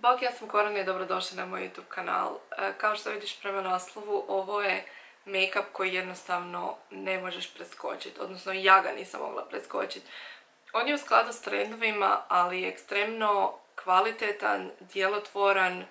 Bok, ja sam Korana i dobrodošli na moj YouTube kanal. Kao što vidiš prema naslovu, ovo je make-up koji jednostavno ne možeš preskočiti, odnosno ja ga nisam mogla preskočiti. On je u skladu s trendovima, ali je ekstremno kvalitetan, djelotvoran,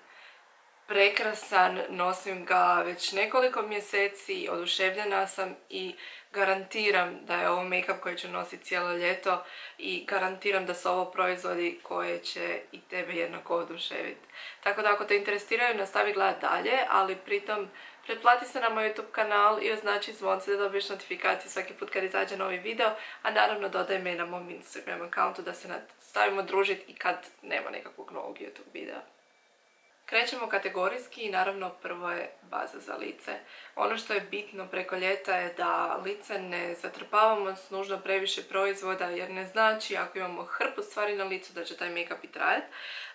prekrasan, nosim ga već nekoliko mjeseci, oduševljena sam i garantiram da je ovo make-up koji ću nositi cijelo ljeto i garantiram da su ovo proizvodi koje će i tebe jednako oduševiti. Tako da ako te interesiraju, nastavi gledati dalje, ali pritom pretplati se na moj YouTube kanal i označi zvonce da dobiješ notifikacije svaki put kad izađe novi video, a naravno dodaj me na mom Instagram accountu da se nastavimo družiti i kad nema nekakvog novog YouTube videa. Krećemo kategorijski i naravno prvo je baza za lice. Ono što je bitno preko ljeta je da lice ne zatrpavamo s nužno previše proizvoda, jer ne znači ako imamo hrpu stvari na licu da će taj make-up i trajati,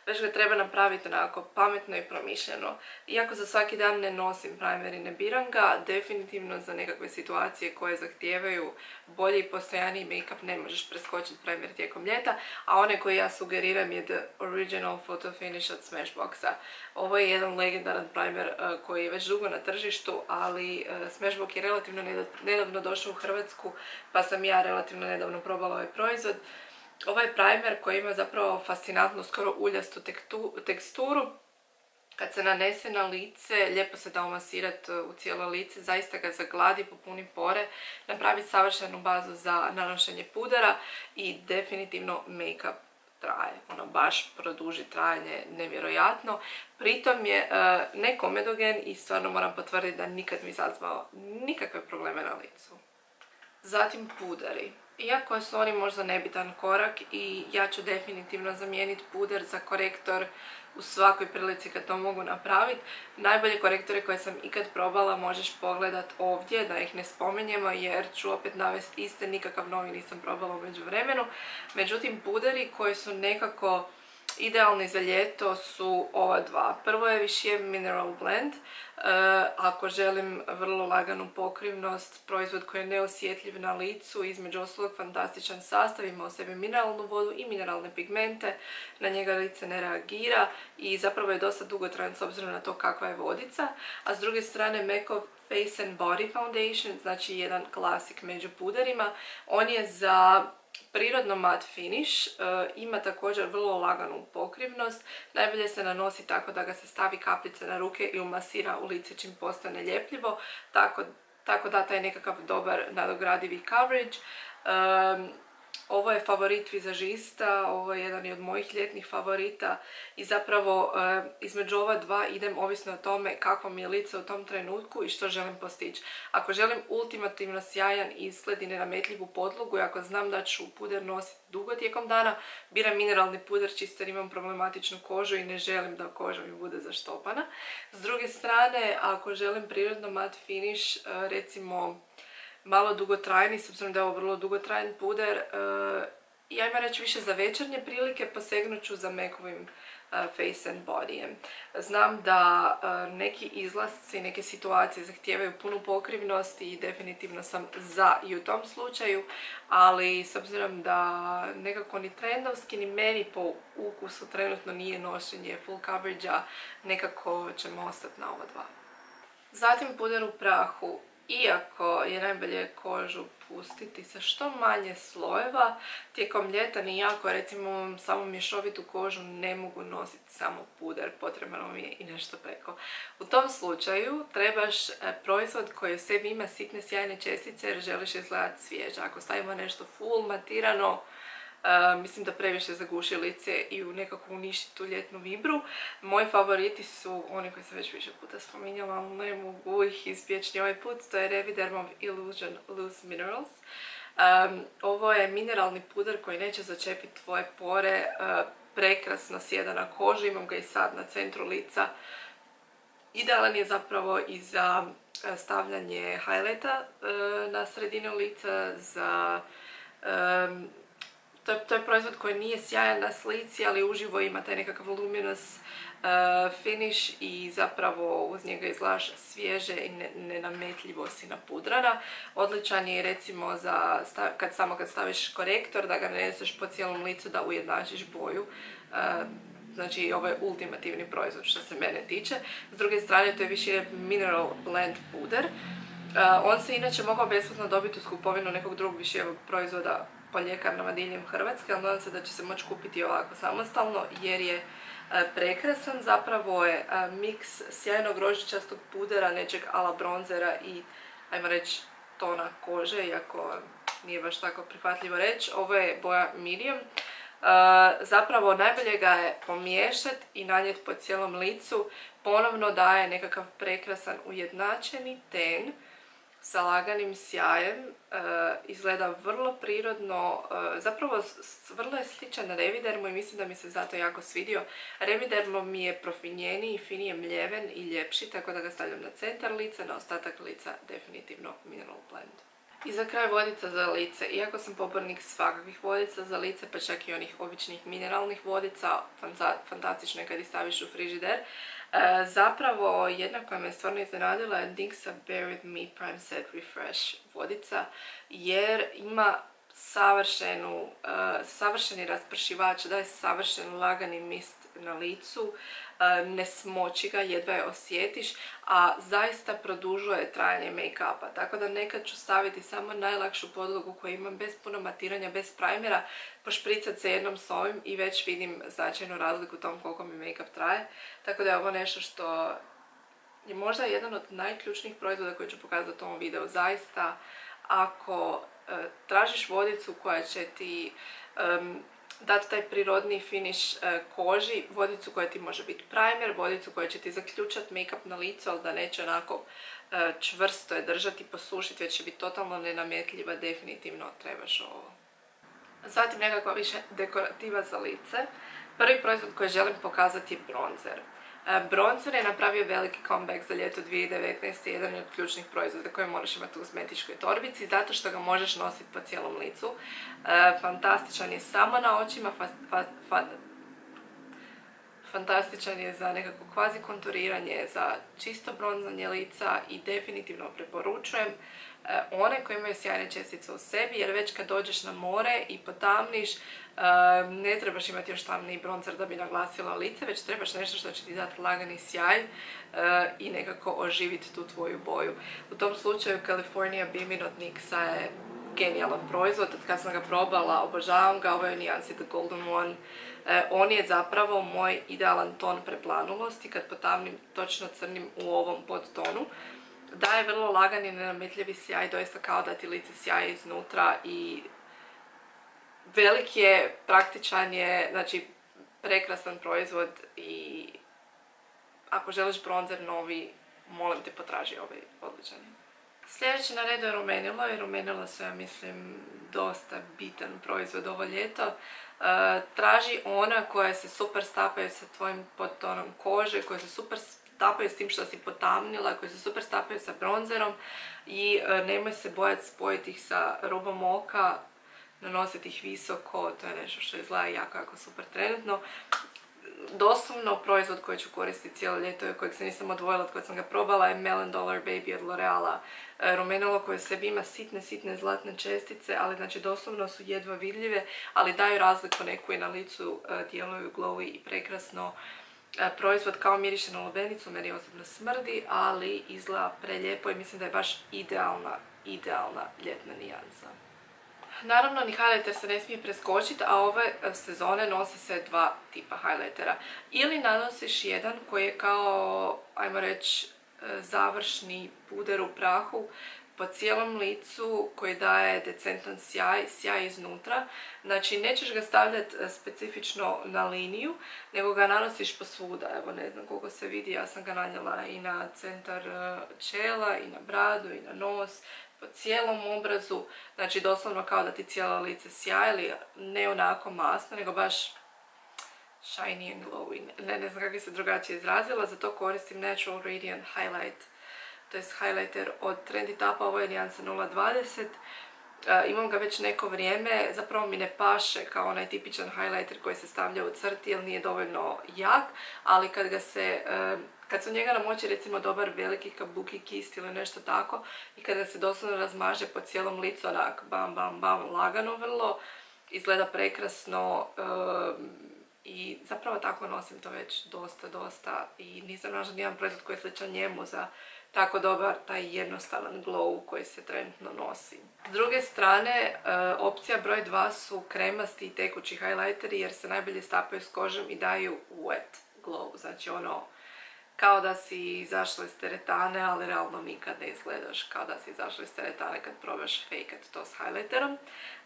već ga treba napraviti onako pametno i promišljeno. Iako za svaki dan ne nosim primer i ne biram ga, definitivno za nekakve situacije koje zahtijevaju bolji i postojaniji make-up ne možeš preskočiti primer tijekom ljeta, a one koje ja sugeriram je The Original Photo Finish od Smashboxa. Ovo je jedan legendaran primer koji je već dugo na tržištu, ali Smashbox je relativno nedavno došao u Hrvatsku, pa sam ja relativno nedavno probala ovaj proizvod. Ovaj primer koji ima zapravo fascinantnu, skoro uljastu teksturu, kad se nanese na lice, lijepo se da omasirati u cijelo lice, zaista ga zagladi, popuni pore, napravi savršenu bazu za nanošenje pudara i definitivno make-up traje, ono baš produži trajanje nevjerojatno. Pritom je nekomedogen i stvarno moram potvrditi da nikad mi izazvao nikakve probleme na licu. Zatim pudari. Iako su oni možda nebitan korak i ja ću definitivno zamijeniti puder za korektor u svakoj prilici kad to mogu napraviti. Najbolje korektore koje sam ikad probala možeš pogledat ovdje, da ih ne spominjemo jer ću opet navesti iste, nikakav novi nisam probala u međuvremenu. Međutim, puderi koji su nekako idealni za ljeto su ova dva. Prvo je Vichy Mineral Blend. Ako želim vrlo laganu pokrivnost, proizvod koji je neosjetljiv na licu, između ostalog fantastičan sastav, ima u sebi mineralnu vodu i mineralne pigmente, na njega lice ne reagira i zapravo je dosta dugotrajan s obzirom na to kakva je vodica. A s druge strane Mekov Face and Body Foundation, znači jedan klasik među puderima. On je za prirodno mat finish, ima također vrlo laganu pokrivnost, najbolje se nanosi tako da ga se stavi kapljice na ruke i umasira u lice čim postane ljepljivo, tako da taj nekakav dobar nadogradivi coverage. Ovo je favorit vizažista, ovo je jedan od mojih ljetnih favorita i zapravo između ova dva idem ovisno o tome kako mi je lice u tom trenutku i što želim postići. Ako želim ultimativno sjajan izgled i nenametljivu podlogu i ako znam da ću puder nositi dugo tijekom dana, biram mineralni puder čisto jer imam problematičnu kožu i ne želim da koža mi bude zaštopana. S druge strane, ako želim prirodno mat finish, recimo malo dugotrajni, s obzirom da je ovo vrlo dugotrajan puder, ja ima reći više za večernje prilike, posegnut ću za Mekovim Face and Bodyjem. Znam da neki izlasci, neke situacije zahtijevaju punu pokrivnost i definitivno sam za i u tom slučaju, ali s obzirom da nekako ni trendovski ni meni po ukusu trenutno nije nošenje full coverage-a, nekako ćemo ostati na ova dva. Zatim puder u prahu. Iako je najbolje kožu pustiti sa što manje slojeva, tijekom ljeta ni jako, recimo samo mješovitu kožu ne mogu nositi samo puder, potrebno mi je i nešto preko. U tom slučaju trebaš proizvod koji u sebi ima sitne sjajne čestice jer želiš izgledati svježe. Ako stavimo nešto full matirano, mislim da previše zaguši lice i nekako uništi tu ljetnu vibru. Moji favoriti su oni koji sam već više puta spominjala, ali ne mogu ih izbjeći ovaj put, to je Revidermov Illusion Loose Minerals. Ovo je mineralni puder koji neće začepiti tvoje pore, prekrasno sjeda na kožu, imam ga i sad na centru lica. Idealan je zapravo i za stavljanje highlighta na sredinu lica, za to je proizvod koji nije sjajan na slici, ali uživo ima taj nekakav luminous finish i zapravo uz njega izgledaš svježe i nenametljivo si napudrana. Odličan je recimo za kad staviš korektor, da ga naneseš po cijelom licu, da ujednačiš boju. znači ovo je ultimativni proizvod što se mene tiče. S druge strane to je više Mineral Blend puder. On se inače mogao besplatno dobiti u skupovinu nekog drugog višijevog proizvoda po ljekarnama diljem Hrvatske, ali nadam se da će se moći kupiti ovako samostalno jer je prekrasan. Zapravo je miks sjajnog rožičastog pudera, nečeg ala bronzera i, ajmo reći, tona kože, iako nije baš tako prihvatljivo reći. Ovo je boja medium. Zapravo najbolje ga je pomiješati i nanijeti po cijelom licu. Ponovno daje nekakav prekrasan ujednačeni ten sa laganim sjajem, izgleda vrlo prirodno, zapravo vrlo je sličan na Revidermu i mislim da mi se zato jako svidio. Revidermo mi je profinjeniji, finije mljeven i ljepši, tako da ga stavljam na centar lica, na ostatak lica definitivno Mineral Blend. I za kraj vodica za lice. Iako sam pobornik svakakvih vodica za lice, pa čak i onih običnih mineralnih vodica, fantastično je kad ih staviš u frižider. Zapravo, jedna koja me stvarno iznenadila je Dinksa Bare With Me Prime Set Refresh vodica, jer ima savršeni raspršivač, daje savršen lagani mist na licu, ne smoči ga, jedva je osjetiš, a zaista produžuje trajanje make-upa. Tako da nekad ću staviti samo najlakšu podlogu koju imam bez puno matiranja, bez primera, pošpricat se jednom s ovim i već vidim značajnu razliku u tom koliko mi make-up traje. Tako da je ovo nešto što je možda jedan od najključnijih proizvoda koji ću pokazati u ovom videu. Zaista, ako tražiš vodicu koja će ti dati taj prirodni finish koži, vodicu koja ti može biti primer, vodicu koja će ti zaključati make-up na licu, ali da neće onako čvrsto je držati, posušiti, već će biti totalno nenametljiva, definitivno trebaš ovo. Zatim nekakva više dekorativa za lice. Prvi proizvod koji želim pokazati je bronzer. Bronzer je napravio veliki comeback za ljeto 2019. Jedan od ključnih proizvoda koje moraš imati u kozmetičkoj torbici, zato što ga možeš nositi po cijelom licu. Fantastičan je samo na očima, fantastičan je za nekako kvazi konturiranje, za čisto bronzanje lica i definitivno preporučujem one koji imaju sjajne čestice u sebi, jer već kad dođeš na more i potamniš, ne trebaš imati još tamniji bronzer da bi naglasila lice, već trebaš nešto što će ti dati lagani sjaj i nekako oživiti tu tvoju boju. U tom slučaju California Beaming od NYX-a je genijalan proizvod. Od kad sam ga probala, obožavam ga. Ovo je nijansi The Golden One. On je zapravo moj idealan ton preplanulosti. Kad potamnim točno crnim u ovom podtonu, daje vrlo lagan i nenametljivi sjaj, doista kao da ti lice sjaje iznutra i velik je, praktičan je, znači prekrasan proizvod i ako želiš bronzer novi, molim te potraži ovaj odličan. Sljedeći na redu je rumenilo i rumenila su, ja mislim, dosta bitan proizvod ovo ljeto. Traži ona koja se super stapaju sa tvojim podtonom kože, koje se super stapaju s tim što si potamnila, koje se super stapaju sa bronzerom i nemoj se bojati spojiti ih sa robom oka, nanositi ih visoko, to je nešto što izgleda jako super trenutno. Doslovno proizvod koji ću koristiti cijelo ljeto i kojeg se nisam odvojila od kojeg sam ga probala je Million Dollar Baby od L'Oreala. Rumenilo koje u sebi ima sitne zlatne čestice, ali znači doslovno su jedva vidljive, ali daju razliku neku i na licu, djeluju glowy i prekrasno. Proizvod kao miriše na lubenicu, meni osobno smrdi, ali izgleda prelijepo i mislim da je baš idealna ljetna nijansa. Naravno, ni highlighter se ne smije preskočiti, a ove sezone nose se dva tipa highlightera. Ili nanosiš jedan koji je kao, ajmo reći, završni puder u prahu po cijelom licu koji daje decentan sjaj iznutra. Znači, nećeš ga stavljati specifično na liniju, nego ga nanosiš posvuda. Evo, ne znam koliko se vidi, ja sam ga nanijela i na centar čela, i na bradu, i na nos, po cijelom obrazu. Znači, doslovno kao da ti cijelo lice sjaje, ali ne onako masno, nego baš shiny and glowy. Ne znam kako bi se drugačije izrazila, zato koristim Natural Radiant Highlight, to je highlighter od Trendy Tapa, ovo je nijansa 020. Imam ga već neko vrijeme, zapravo mi ne paše kao onaj tipičan highlighter koji se stavlja u crti jer nije dovoljno jak, ali kad se u njega namoči recimo dobar veliki kabuki kist ili nešto tako i kada se doslovno razmaže po cijelom licu onak bam lagano vrlo, izgleda prekrasno, I zapravo tako nosim to već dosta i nisam našla nijedan proizvod koji je sličan njemu za tako dobar taj jednostavan glow koji se trenutno nosi. S druge strane, opcija broj 2 su kremasti i tekući highlighteri jer se najbolje stapaju s kožom i daju wet glow, znači ono kao da si izašla iz teretane, ali realno nikad ne izgledaš kao da si izašla iz teretane kad probaš fakeat to s highlighterom.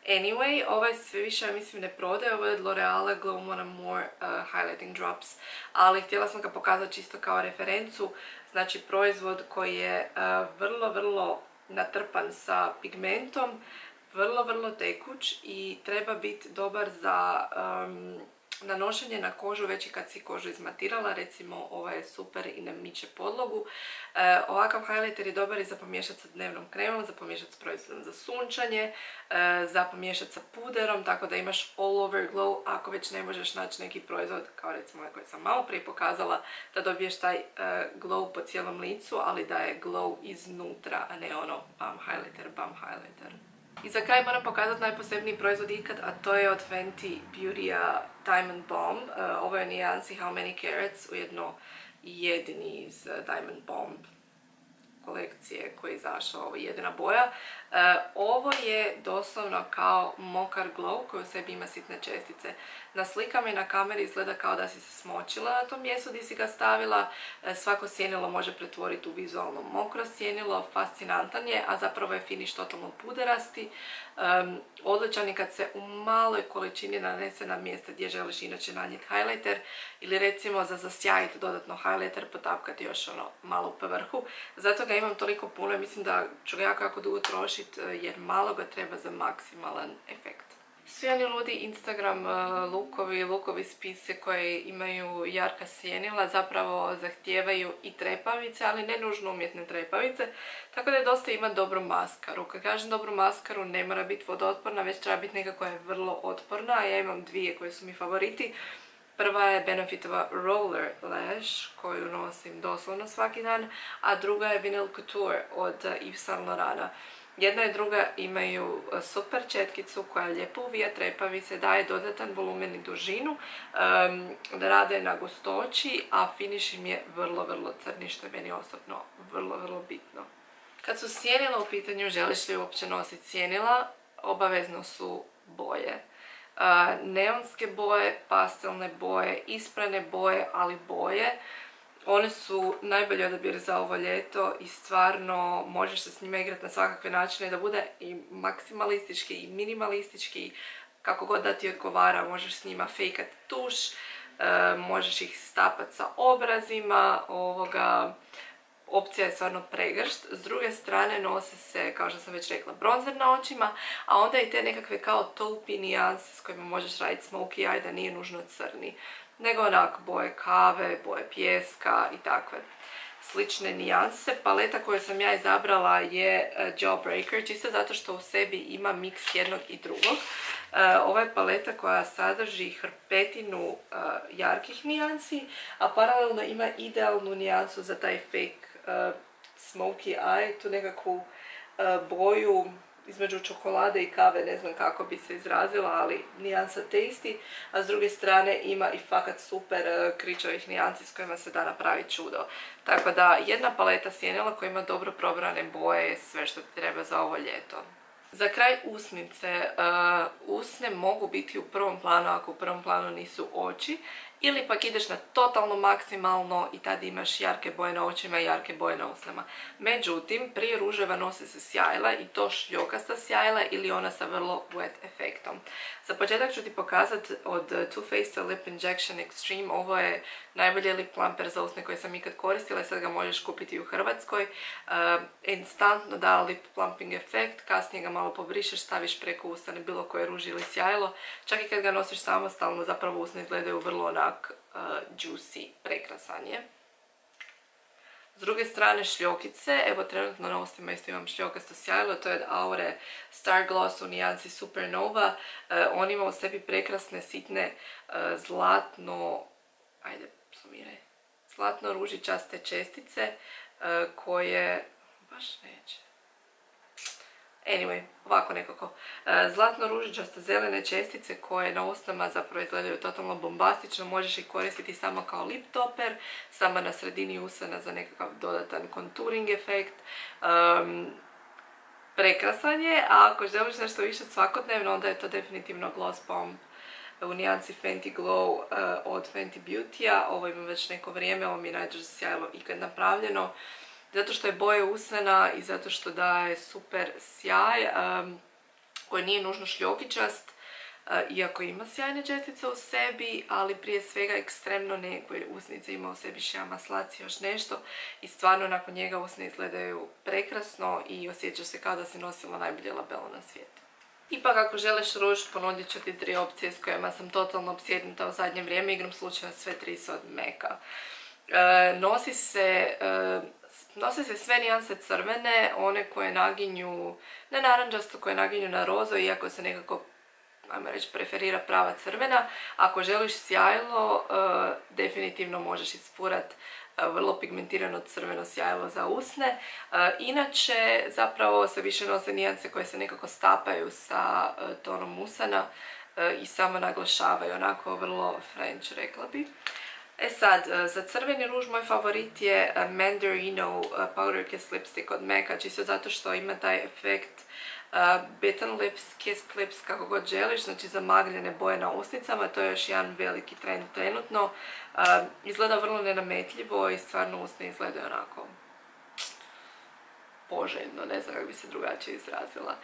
Anyway, ovaj sve više, ja mislim, ne prodaje, ovo je od L'Oreala Glow More and More Highlighting Drops, ali htjela sam ga pokazati čisto kao referencu, znači proizvod koji je vrlo natrpan sa pigmentom, vrlo tekuć i treba biti dobar za nanošenje na kožu već i kad si kožu izmatirala, recimo ovaj je super i ne miče podlogu. Ovakav highlighter je dobar i za pomiješati sa dnevnom kremom, za pomiješati s proizvodom za sunčanje, za pomiješati sa puderom, tako da imaš all over glow ako već ne možeš naći neki proizvod, kao recimo ovaj koji sam malo prije pokazala, da dobiješ taj glow po cijelom licu, ali da je glow iznutra, a ne ono bam highlighter. I za kraj moram pokazati najposebniji proizvod ikad, a to je od Fenty Beauty-a Diamond Bomb. Ovo je nijansi How Many Carats, ujedno jedini iz Diamond Bomb kolekcije koji je izašao, ovo je jedina boja. Ovo je doslovno kao mokar glow koji u sebi ima sitne čestice. Na slikama i na kameri izgleda kao da si se smočila na tom mjestu gdje si ga stavila. Svako sjenilo može pretvoriti u vizualno mokro sjenilo, fascinantan je, a zapravo je finish totalno puderasti. Odličan je kad se u maloj količini nanese na mjesta gdje želiš inače nanijeti highlighter ili recimo za zasjajiti dodatno highlighter, potapkati još ono malo po vrhu. Zato ga imam toliko puno i mislim da ću ga jako dugo trošiti jer malo ga treba za maksimalan efekt. Svi oni ludi Instagram lukovi spise koji imaju jarka sjenila zapravo zahtijevaju i trepavice, ali ne nužno umjetne trepavice, tako da je dosta imati dobru maskaru. Kad kažem dobru maskaru, ne mora biti vodootporna, već treba biti neka koja je vrlo otporna, a ja imam dvije koje su mi favoriti. Prva je Benefitova Roller Lash koju nosim doslovno svaki dan, a druga je Vinyl Couture od Yves Saint Laurenta. Jedna i druga imaju super četkicu koja lijepo uvija trepavice, daje dodatan volumen i dužinu, rade na gustoći, a finish im je vrlo crni, što je meni osobno vrlo bitno. Kad su sjenila u pitanju, želiš li uopće nositi sjenila, obavezno su boje. Neonske boje, pastelne boje, isprane boje, ali boje. One su najbolji odabir za ovo ljeto i stvarno možeš se s njima igrati na svakakve načine da bude i maksimalistički i minimalistički, kako god da ti odgovara. Možeš s njima fejkat tuš, možeš ih stapati sa obrazima, opcija je stvarno pregršt. S druge strane nose se, kao što sam već rekla, bronzer na očima, a onda i te nekakve kao taupey nijanse s kojima možeš raditi smokey eye, da nije nužno crni, nego onako boje kave, boje pijeska i takve slične nijanse. Paleta koju sam ja izabrala je Jawbreaker, čisto zato što u sebi ima miks jednog i drugog. Ova je paleta koja sadrži hrpetinu jarkih nijansi, a paralelno ima idealnu nijansu za taj fake smokey eye, tu nekakvu boju između čokolade i kave, ne znam kako bi se izrazila, ali nijansa tasty, a s druge strane ima i fakat super kričavih nijansi s kojima se da napraviti čudo. Tako da jedna paleta sjenila koja ima dobro probrane boje je sve što ti treba za ovo ljeto. Za kraj usnice. Usne mogu biti u prvom planu ako u prvom planu nisu oči, ili pak ideš na totalno maksimalno i tada imaš jarke boje na očima i jarke boje na usnama. Međutim, prije ruževa nose se sjajla i to šljokasta sjajla ili ona sa vrlo wet efektom. Za početak ću ti pokazati od Too Faced Lip Injection Extreme. Ovo je najbolji lip plumper za usne koji sam ikad koristila i sad ga možeš kupiti u Hrvatskoj. Instantno da lip plumping efekt, kasnije ga malo pobrišeš, staviš preko usane bilo koje ruži ili sjajlo. Čak i kad ga nosiš samostalno, zapravo usne izgledaju vrlo onak juicy, prekrasan je. S druge strane šljokice, evo trenutno na ustima isto imam šljokasto sjajlo, to je od Aure Star Gloss u nijansi Supernova. On ima u sebi prekrasne, sitne, zlatno ružičaste čestice koje, baš neće, Anyway, ovako nekako. Zlatno ružičasto zelene čestice koje na usnama zapravo izgledaju totalno bombastično, možeš ih koristiti samo kao lip topper, samo na sredini usana za nekakav dodatan contouring efekt. Prekrasan je, a ako želiš nešto više svakodnevno, onda je to definitivno Gloss Bomb u nijansi Fenty Glow od Fenty Beauty-a. Ovo imam već neko vrijeme, ovo mi je najdraže sjajilo ikad napravljeno. Zato što je boje usana i zato što daje super sjaj koji nije nužno šljokičast, iako ima sjajne čestice u sebi, ali prije svega ekstremno koje usnice ima u sebi šija maslac i još nešto i stvarno nakon njega usne izgledaju prekrasno i osjećaš se kao da si nosila najbolje labelo na svijetu. Ipak ako želiš ruž, ponudit ću ti 3 opcije s kojima sam totalno opsjednuta u zadnje vrijeme, igrom slučaja sve 3 su od MAC-a. Nose se sve nijanse crvene, one koje naginju na naranđasto, koje naginju na rozo, iako se nekako, ajmo reći, preferira prava crvena. Ako želiš sjajlo, definitivno možeš isfurat vrlo pigmentirano crveno sjajlo za usne. Inače, zapravo se više nose nijanse koje se nekako stapaju sa tonom usana i samo naglašavaju, onako vrlo French, rekla bi. E sad, za crveni ruž moj favorit je Mandarino Powder Kiss Lipstick od MAC-a, čisto zato što ima taj efekt bitten lips, kissed lips, kako god želiš, znači zamagljene boje na usnicama, to je još jedan veliki trend trenutno. Izgleda vrlo nenametljivo i stvarno usne izgledaju onako poželjno, ne znam kako bi se drugačije izrazila.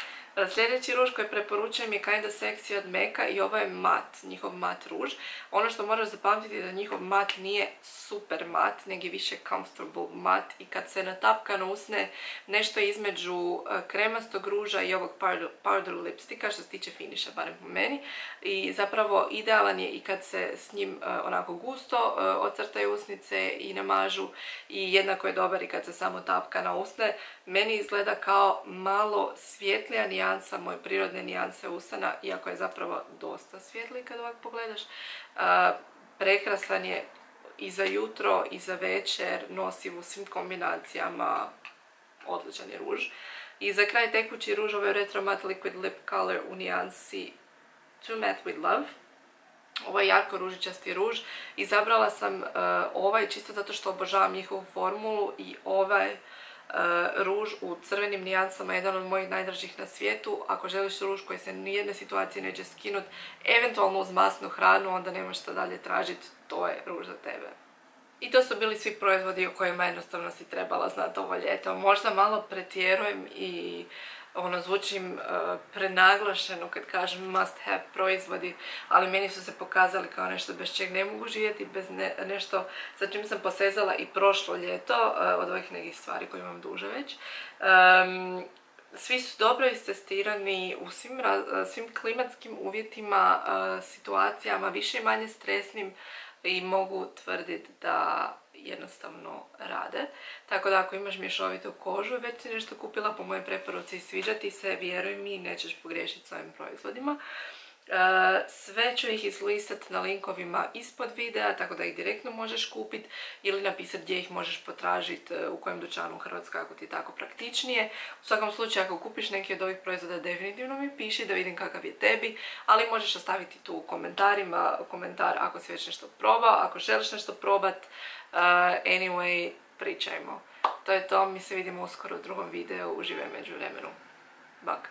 Sljedeći ruž koji preporučujem je Kinda Sexy od MAC-a i ovo je mat, njihov mat ruž. Ono što moraš zapamtiti je da njihov mat nije super mat, nego je više comfortable mat i kad se natapka na usne nešto između kremastog ruža i ovog powder lipstika što se tiče finisha, barem po meni. I zapravo idealan je i kad se s njim onako gusto ocrtaju usnice i namažu i jednako je dobar i kad se samo tapka na usne. Meni izgleda kao malo svjetlija nijansa moje prirodne nijanse usana, iako je zapravo dosta svjetli kad ovako pogledaš. Prekrasan je i za jutro i za večer, nosiv u svim kombinacijama, odličan je ruž. I za kraj tekući ruž, ovo je Retro Matte Liquid Lip Color u nijansi Too Matte With Love. Ovo je jarko ružičasti ruž. Izabrala sam ovaj čisto zato što obožavam njihovu formulu i ovaj ruž u crvenim nijansama je jedan od mojih najdražih na svijetu. Ako želiš ruž koji se nijedne situacije neće skinut, eventualno uz masnu hranu, onda nemaš šta dalje tražiti, to je ruž za tebe. I to su bili svi proizvodi o kojima jednostavno si trebala znati ovo ljeto. Možda malo pretjerujem i zvučim prenaglašeno kad kažem must have proizvodi, ali meni su se pokazali kao nešto bez čeg ne mogu živjeti, bez nešto sa čim sam posezala i prošlo ljeto, od ovih nekih stvari koje imam duže već. Svi su dobro istestirani u svim klimatskim uvjetima, situacijama, više i manje stresnim i mogu tvrditi da jednostavno rade. Tako da ako imaš mješovitu kožu i već si nešto kupila po mojoj preporuci i sviđa ti se, vjeruj mi, nećeš pogriješiti s ovim proizvodima. Sve ću ih izlistati na linkovima ispod videa, tako da ih direktno možeš kupiti ili napisati gdje ih možeš potražiti, u kojem dućanu u Hrvatskoj ako ti je tako praktičnije. U svakom slučaju ako kupiš neki od ovih proizvoda definitivno mi piši da vidim kakav je tebi, ali možeš ostaviti tu u komentarima komentar ako si već nešto probao, ako želiš nešto probat. Anyway, pričajmo. To je to, mi se vidimo uskoro u drugom videu, uživaj među vremenu. Bak!